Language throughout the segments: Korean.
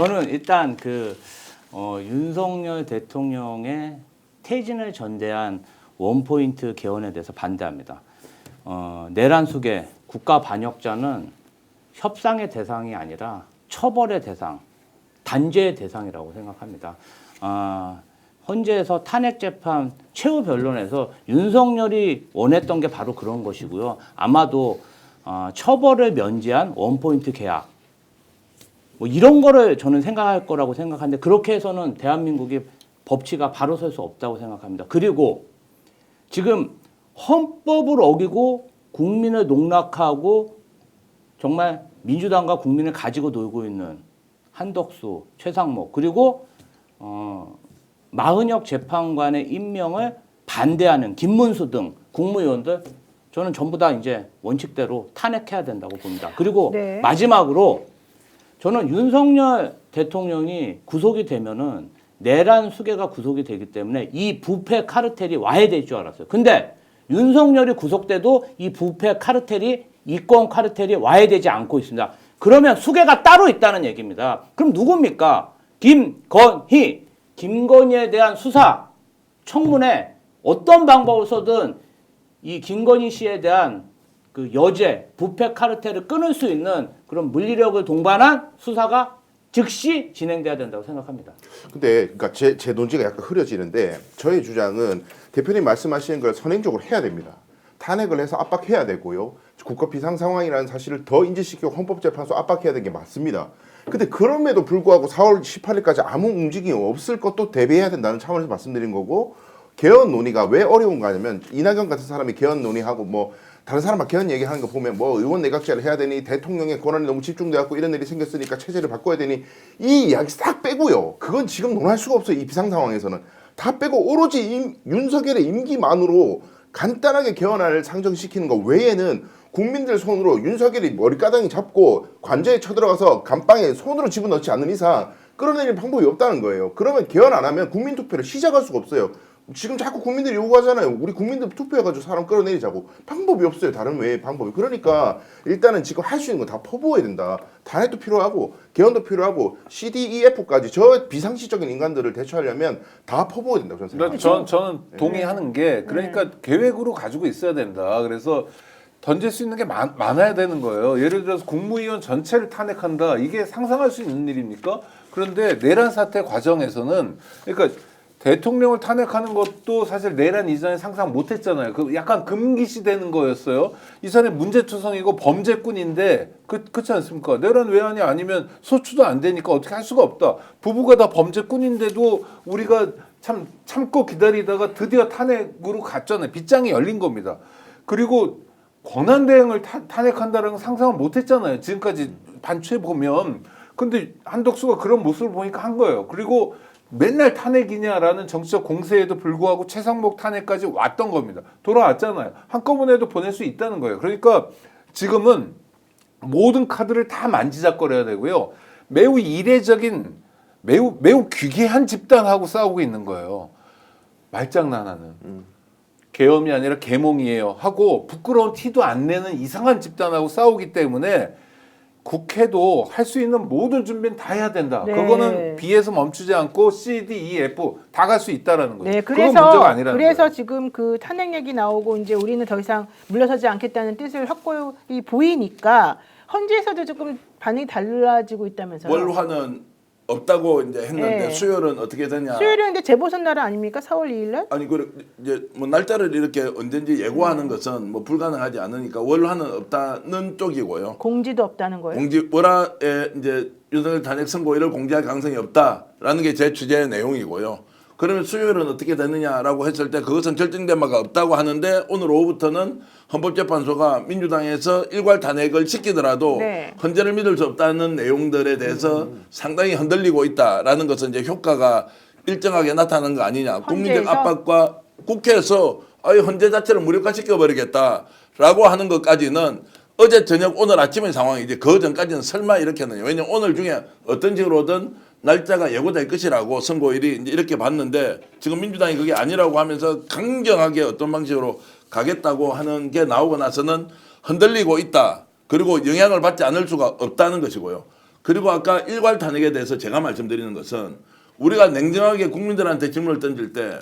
저는 일단 윤석열 대통령의 퇴진을 전제한 원포인트 개헌에 대해서 반대합니다. 내란 속에 국가 반역자는 협상의 대상이 아니라 처벌의 대상, 단죄의 대상이라고 생각합니다. 헌재에서 탄핵재판 최후 변론에서 윤석열이 원했던 게 바로 그런 것이고요. 아마도 처벌을 면제한 원포인트 계약 뭐 이런 거를 저는 생각할 거라고 생각하는데 그렇게 해서는 대한민국이 법치가 바로 설 수 없다고 생각합니다. 그리고 지금 헌법을 어기고 국민을 농락하고 정말 민주당과 국민을 가지고 놀고 있는 한덕수, 최상목 그리고 마은혁 재판관의 임명을 반대하는 김문수 등 국무위원들 저는 전부 다 이제 원칙대로 탄핵해야 된다고 봅니다. 그리고 네. 마지막으로 저는 윤석열 대통령이 구속이 되면은 내란 수괴가 구속이 되기 때문에 이 부패 카르텔이 와야 될 줄 알았어요. 근데 윤석열이 구속돼도 이 부패 카르텔이 이권 카르텔이 와야 되지 않고 있습니다. 그러면 수괴가 따로 있다는 얘기입니다. 그럼 누굽니까? 김건희. 김건희에 대한 수사 청문회 어떤 방법을 써든 이 김건희 씨에 대한 그 여죄, 부패 카르텔을 끊을 수 있는 그런 물리력을 동반한 수사가 즉시 진행돼야 된다고 생각합니다. 근데 그러니까 제 논지가 약간 흐려지는데 저의 주장은 대표님 말씀하시는 걸 선행적으로 해야 됩니다. 탄핵을 해서 압박해야 되고요. 국가 비상 상황이라는 사실을 더 인지시키고 헌법재판소 압박해야 되는 게 맞습니다. 근데 그럼에도 불구하고 4월 18일까지 아무 움직임이 없을 것도 대비해야 된다는 차원에서 말씀드린 거고 개헌 논의가 왜 어려운가 하냐면 이낙연 같은 사람이 개헌 논의하고 뭐 다른 사람만 개헌 얘기하는 거 보면 뭐 의원 내각제를 해야 되니 대통령의 권한이 너무 집중돼갖고 이런 일이 생겼으니까 체제를 바꿔야 되니 이 이야기 싹 빼고요. 그건 지금 논할 수가 없어요. 이 비상 상황에서는. 다 빼고 오로지 윤석열의 임기만으로 간단하게 개헌안을 상정시키는 것 외에는 국민들 손으로 윤석열이 머리까닥이 잡고 관저에 쳐들어가서 감방에 손으로 집어넣지 않는 이상 끌어내릴 방법이 없다는 거예요. 그러면 개헌 안 하면 국민투표를 시작할 수가 없어요. 지금 자꾸 국민들이 요구하잖아요. 우리 국민들 투표해가지고 사람 끌어내리자고. 방법이 없어요. 다른 외의 방법이. 그러니까 일단은 지금 할 수 있는 거 다 퍼부어야 된다. 탄핵도 필요하고 개헌도 필요하고 CDEF까지 저 비상시적인 인간들을 대처하려면 다 퍼부어야 된다고 저는 생각합니다. 저는 동의하는 게 그러니까 계획으로 가지고 있어야 된다. 그래서 던질 수 있는 게 많아야 되는 거예요. 예를 들어서 국무위원 전체를 탄핵한다. 이게 상상할 수 있는 일입니까? 그런데 내란 사태 과정에서는 그러니까 대통령을 탄핵하는 것도 사실 내란 이전에 상상 못했잖아요. 그 약간 금기시 되는 거였어요. 이 사람이 문제투성이고 범죄꾼인데 그렇지 않습니까? 내란 왜 하냐 아니면 소추도 안 되니까 어떻게 할 수가 없다. 부부가 다 범죄꾼인데도 우리가 참고 기다리다가 드디어 탄핵으로 갔잖아요. 빗장이 열린 겁니다. 그리고 권한대행을 탄핵한다는 상상을 못했잖아요. 지금까지 반추해 보면. 근데 한덕수가 그런 모습을 보니까 한 거예요. 그리고 맨날 탄핵이냐라는 정치적 공세에도 불구하고 최상목 탄핵까지 왔던 겁니다. 돌아왔잖아요. 한꺼번에도 보낼 수 있다는 거예요. 그러니까 지금은 모든 카드를 다 만지작거려야 되고요. 매우 이례적인 매우 귀괴한 집단하고 싸우고 있는 거예요. 말장난하는. 계엄이 아니라 계몽이에요 하고 부끄러운 티도 안 내는 이상한 집단하고 싸우기 때문에 국회도 할 수 있는 모든 준비는 다 해야 된다. 네. 그거는 B에서 멈추지 않고 C, D, E, F 다 갈 수 있다라는 거죠. 네, 그건 문제가 아니라는 그래서 거예요. 지금 그 탄핵 얘기 나오고 이제 우리는 더 이상 물러서지 않겠다는 뜻을 확고히 보이니까 헌재에서도 조금 반응이 달라지고 있다면서요. 월화는 없다고 이제 했는데 네. 수요일은 어떻게 되냐? 수요일은 근데 재보선 날 아닙니까? 4월 2일 날? 아니 그 이제 뭐 날짜를 이렇게 언젠지 예고하는 것은 뭐 불가능하지 않으니까 월화는 없다는 쪽이고요. 공지도 없다는 거예요. 월화에 이제 윤석열 탄핵 선고일을 공지할 가능성이 없다라는 게 제 취재의 내용이고요. 그러면 수요일은 어떻게 되느냐라고 했을 때 그것은 결정된 바가 없다고 하는데 오늘 오후부터는 헌법재판소가 민주당에서 일괄 탄핵을 시키더라도 네. 헌재를 믿을 수 없다는 내용들에 대해서 상당히 흔들리고 있다라는 것은 이제 효과가 일정하게 나타나는 거 아니냐. 국민적 헌재에서? 압박과 국회에서 아예 헌재 자체를 무력화시켜 버리겠다라고 하는 것까지는 어제 저녁 오늘 아침의 상황이지 그 전까지는 설마 이렇게 하느냐. 왜냐면 오늘 중에 어떤 식으로든 날짜가 예고될 것이라고 선고일이 이제 이렇게 봤는데 지금 민주당이 그게 아니라고 하면서 강경하게 어떤 방식으로 가겠다고 하는 게 나오고 나서는 흔들리고 있다. 그리고 영향을 받지 않을 수가 없다는 것이고요. 그리고 아까 일괄 탄핵에 대해서 제가 말씀드리는 것은 우리가 냉정하게 국민들한테 질문을 던질 때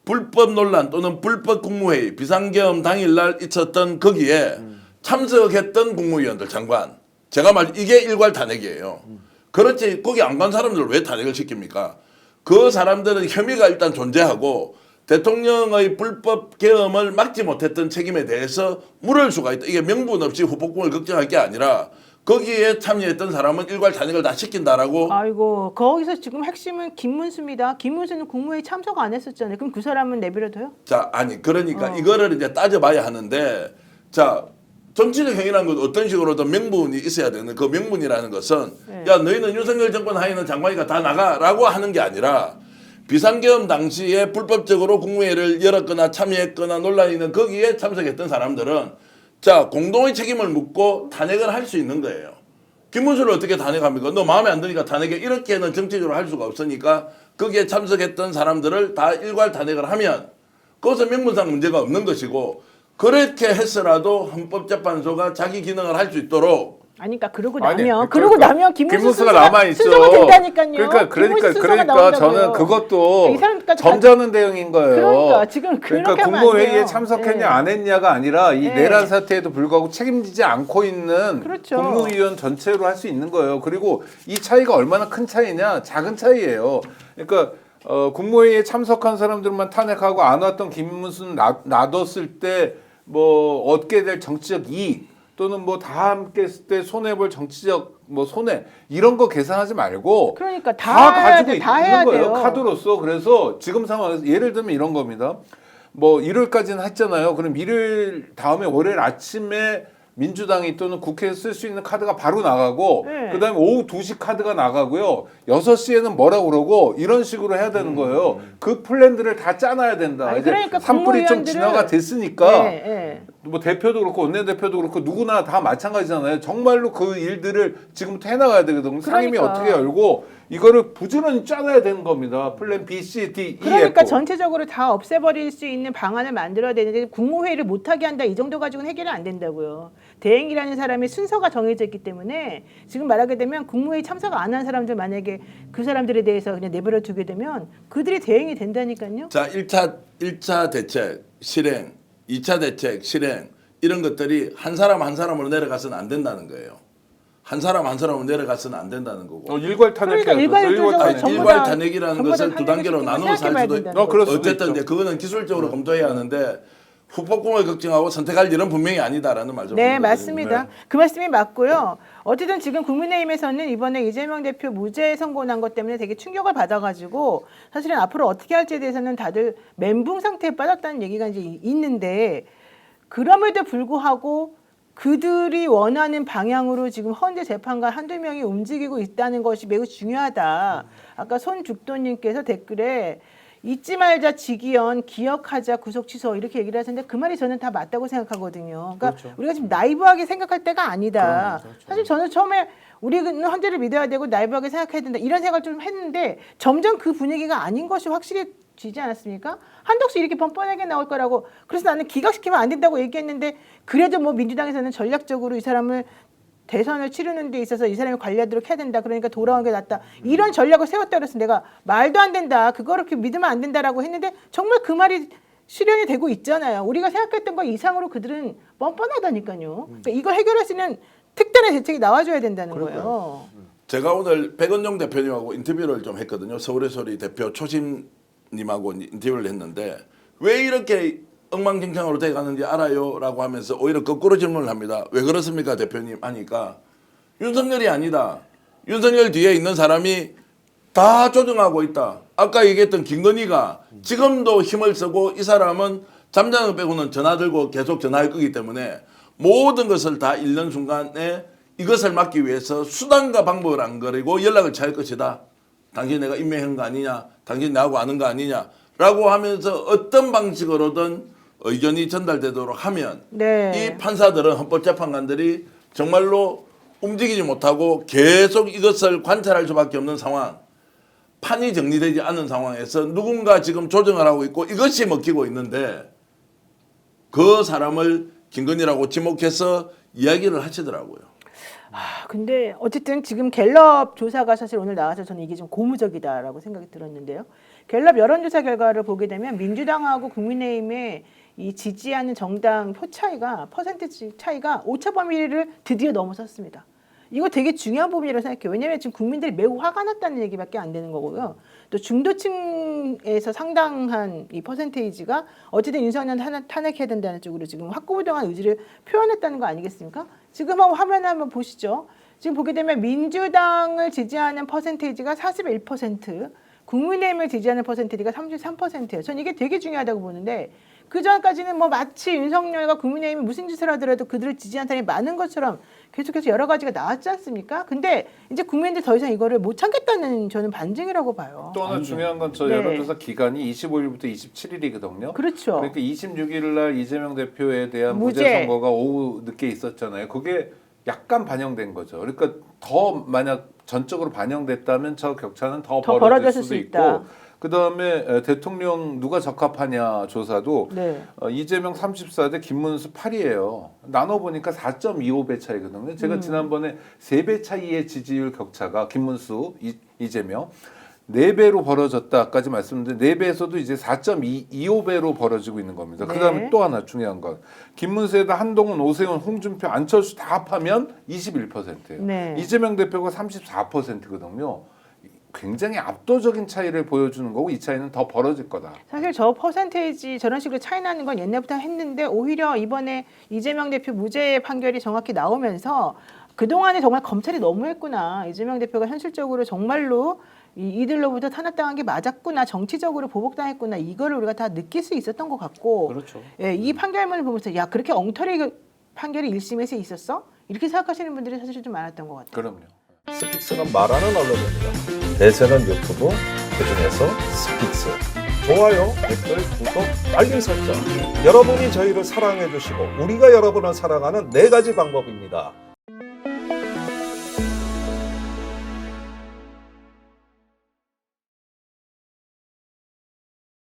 불법 논란 또는 불법 국무회의 비상계엄 당일날 있었던 거기에 참석했던 국무위원들 장관 제가 이게 일괄 탄핵이에요. 그렇지 거기 안 간 사람들을 왜 탄핵을 시킵니까? 그 사람들은 혐의가 일단 존재하고 대통령의 불법 계엄을 막지 못했던 책임에 대해서 물을 수가 있다. 이게 명분 없이 후폭풍을 걱정할 게 아니라 거기에 참여했던 사람은 일괄 탄핵을 다 시킨다라고. 아이고 거기서 지금 핵심은 김문수입니다. 김문수는 국무회의 참석 안 했었잖아요. 그럼 그 사람은 내버려둬요? 자, 아니 그러니까 이거를 이제 따져봐야 하는데 자 정치적 행위라는 건 어떤 식으로든 명분이 있어야 되는 그 명분이라는 것은 네. 야 너희는 윤석열 정권 하에는 장관이가 다 나가라고 하는 게 아니라 비상계엄 당시에 불법적으로 국무회의를 열었거나 참여했거나 논란이 있는 거기에 참석했던 사람들은 자 공동의 책임을 묻고 탄핵을 할 수 있는 거예요. 김문수를 어떻게 탄핵합니까? 너 마음에 안 드니까 탄핵해. 이렇게는 정치적으로 할 수가 없으니까 거기에 참석했던 사람들을 다 일괄 탄핵을 하면 그것은 명분상 문제가 없는 것이고 그렇게 했으라도 헌법재판소가 자기 기능을 할 수 있도록 아니, 그러니까 그러고 아니, 나면 그러니까 김문수가 남아 있죠. 순서가 된다니까요. 그러니까 저는 그것도 이 사람까지 점잖은 대응인 거예요. 그러니까 지금 그렇게 그러니까 하면 안 국무회의에 돼요. 참석했냐 네. 안 했냐가 아니라 이 네. 내란 사태에도 불구하고 책임지지 않고 있는 그렇죠. 국무위원 전체로 할 수 있는 거예요. 그리고 이 차이가 얼마나 큰 차이냐? 작은 차이예요. 그러니까 국무회의에 참석한 사람들만 탄핵하고 안 왔던 김문수는 놔뒀을 때 뭐 얻게 될 정치적 이익 또는 뭐 다 함께 했을 때 손해볼 정치적 뭐 손해 이런 거 계산하지 말고 그러니까 다 가지고 해야 돼, 다 있는 해야 거예요. 돼요. 카드로서. 그래서 지금 상황에서 예를 들면 이런 겁니다. 뭐 일요일까지는 했잖아요. 그럼 일요일 다음에 월요일 아침에 민주당이 또는 국회에서 쓸 수 있는 카드가 바로 나가고 네. 그다음에 오후 2시 카드가 나가고요. 6시에는 뭐라고 그러고 이런 식으로 해야 되는 거예요. 그 플랜들을 다 짜놔야 된다. 아니, 이제 그러니까 산불이 좀 국무위원들을- 진화가 됐으니까 네, 네. 뭐 대표도 그렇고 원내대표도 그렇고 누구나 다 마찬가지잖아요. 정말로 그 일들을 지금부터 해나가야 되거든요. 상임위 그러니까. 어떻게 열고 이거를 부지런히 짜놔야 되는 겁니다. 플랜 B, C, D, E, 그러니까 F. 전체적으로 다 없애버릴 수 있는 방안을 만들어야 되는데 국무회의를 못하게 한다 이 정도 가지고는 해결이 안 된다고요. 대행이라는 사람의 순서가 정해져 있기 때문에 지금 말하게 되면 국무회의 참석 안 한 사람들 만약에 그 사람들에 대해서 그냥 내버려 두게 되면 그들이 대행이 된다니까요. 자 1차 대책 실행 2차 대책 실행 이런 것들이 한 사람 한 사람으로 내려가서는 안 된다는 거예요. 한 사람 한 사람으로 내려가서는 안 된다는 거고. 일괄 탄핵. 그러니까 일괄적으로 전부 일괄 다- 탄핵이라는 전부 것을 다 두 단계로 탄핵을 나누어서 할 생각해봐야 수도 된다는 그럴 수도 어쨌든 있죠. 이제 그거는 기술적으로 검토해야 하는데 후폭풍을 걱정하고 선택할 일은 분명히 아니다라는 말씀. 네, 맞습니다. 그 말씀이 맞고요. 어쨌든 지금 국민의힘에서는 이번에 이재명 대표 무죄 선고 난 것 때문에 되게 충격을 받아가지고 사실은 앞으로 어떻게 할지에 대해서는 다들 멘붕 상태에 빠졌다는 얘기가 이제 있는데 그럼에도 불구하고 그들이 원하는 방향으로 지금 헌재 재판관 한두 명이 움직이고 있다는 것이 매우 중요하다. 아까 손죽도님께서 댓글에 잊지 말자 직위원 기억하자 구속 취소 이렇게 얘기를 하셨는데 그 말이 저는 다 맞다고 생각하거든요. 그러니까 그렇죠. 우리가 지금 나이브하게 생각할 때가 아니다. 사실 저는 처음에 우리는 헌재를 믿어야 되고 나이브하게 생각해야 된다 이런 생각을 좀 했는데 점점 그 분위기가 아닌 것이 확실해지지 않았습니까? 한두 씩 이렇게 뻔뻔하게 나올 거라고 그래서 나는 기각시키면 안 된다고 얘기했는데 그래도 뭐 민주당에서는 전략적으로 이 사람을 대선을 치르는 데 있어서 이 사람이 관리하도록 해야 된다. 그러니까 돌아오는 게 낫다. 이런 전략을 세웠다 그래서 내가 말도 안 된다. 그거를 그렇게 믿으면 안 된다라고 했는데 정말 그 말이 실현이 되고 있잖아요. 우리가 생각했던 것 이상으로 그들은 뻔뻔하다니까요. 그러니까 이걸 해결할 수 있는 특단의 대책이 나와줘야 된다는 거예요. 제가 오늘 백은종 대표님하고 인터뷰를 좀 했거든요. 서울의 소리 대표 초심님하고 인터뷰를 했는데 왜 이렇게 엉망진창으로 돼가는지 알아요라고 하면서 오히려 거꾸로 질문을 합니다. 왜 그렇습니까 대표님 하니까 윤석열이 아니다. 윤석열 뒤에 있는 사람이 다 조정하고 있다. 아까 얘기했던 김건희가 지금도 힘을 쓰고 이 사람은 잠자는 거 빼고는 전화 들고 계속 전화할 거기 때문에 모든 것을 다 잃는 순간에 이것을 막기 위해서 수단과 방법을 안 거리고 연락을 취할 것이다. 당신 내가 임명한 거 아니냐. 당신 나하고 아는 거 아니냐. 라고 하면서 어떤 방식으로든 의견이 전달되도록 하면 네. 이 판사들은 헌법재판관들이 정말로 움직이지 못하고 계속 이것을 관찰할 수밖에 없는 상황. 판이 정리되지 않은 상황에서 누군가 지금 조정을 하고 있고 이것이 먹히고 있는데 그 사람을 김건희라고 지목해서 이야기를 하시더라고요. 근데 어쨌든 지금 갤럽 조사가 사실 오늘 나와서 저는 이게 좀 고무적이다라고 생각이 들었는데요. 갤럽 여론조사 결과를 보게 되면 민주당하고 국민의힘의 이 지지하는 정당 표 차이가 퍼센티지 차이가 오차 범위를 드디어 넘어섰습니다. 이거 되게 중요한 부분이라고 생각해요. 왜냐하면 지금 국민들이 매우 화가 났다는 얘기밖에 안 되는 거고요. 또 중도층에서 상당한 이 퍼센테이지가 어쨌든 윤석열 탄핵해야 된다는 쪽으로 지금 확고부동한 의지를 표현했다는 거 아니겠습니까? 지금 화면 한번 보시죠. 지금 보게 되면 민주당을 지지하는 퍼센테이지가 41%, 국민의힘을 지지하는 퍼센테이지가 33%예요. 전 이게 되게 중요하다고 보는데 그 전까지는 뭐 마치 윤석열과 국민의힘이 무슨 짓을 하더라도 그들을 지지하는 사람이 많은 것처럼 계속해서 여러 가지가 나왔지 않습니까? 근데 이제 국민들이 더 이상 이거를 못 참겠다는 저는 반증이라고 봐요. 또 하나 중요한 건 저 네. 여론조사 기간이 25일부터 27일이거든요. 그렇죠. 그러니까 26일 날 이재명 대표에 대한 무죄. 무죄 선고가 오후 늦게 있었잖아요. 그게 약간 반영된 거죠. 그러니까 더 만약 전적으로 반영됐다면 저 격차는 더 벌어질 벌어졌을 수도 수 있다. 있고 그다음에 대통령 누가 적합하냐 조사도 네. 이재명 34대 김문수 8이에요. 나눠보니까 4.25배 차이거든요. 제가 지난번에 3배 차이의 지지율 격차가 김문수, 이재명 4배로 벌어졌다까지 말씀드렸는데 4배에서도 이제 4.25배로 벌어지고 있는 겁니다. 네. 그다음에 또 하나 중요한 건 김문수에다 한동훈, 오세훈, 홍준표, 안철수 다 합하면 21%예요. 네. 이재명 대표가 34%거든요. 굉장히 압도적인 차이를 보여주는 거고 이 차이는 더 벌어질 거다. 사실 저 퍼센테이지 저런 식으로 차이 나는 건 옛날부터 했는데 오히려 이번에 이재명 대표 무죄 판결이 정확히 나오면서 그동안에 정말 검찰이 너무했구나. 이재명 대표가 현실적으로 정말로 이들로부터 탄압당한 게 맞았구나. 정치적으로 보복당했구나. 이거를 우리가 다 느낄 수 있었던 것 같고 그렇죠. 예, 이 판결문을 보면서 야 그렇게 엉터리 판결이 1심에서 있었어? 이렇게 생각하시는 분들이 사실 좀 많았던 것 같아요. 그럼요. 스픽스는 말하는 언론입니다. 대세는 유튜브, 그중에서 스픽스. 좋아요, 댓글, 구독, 알림 설정. 여러분이 저희를 사랑해 주시고 우리가 여러분을 사랑하는 4가지 방법입니다.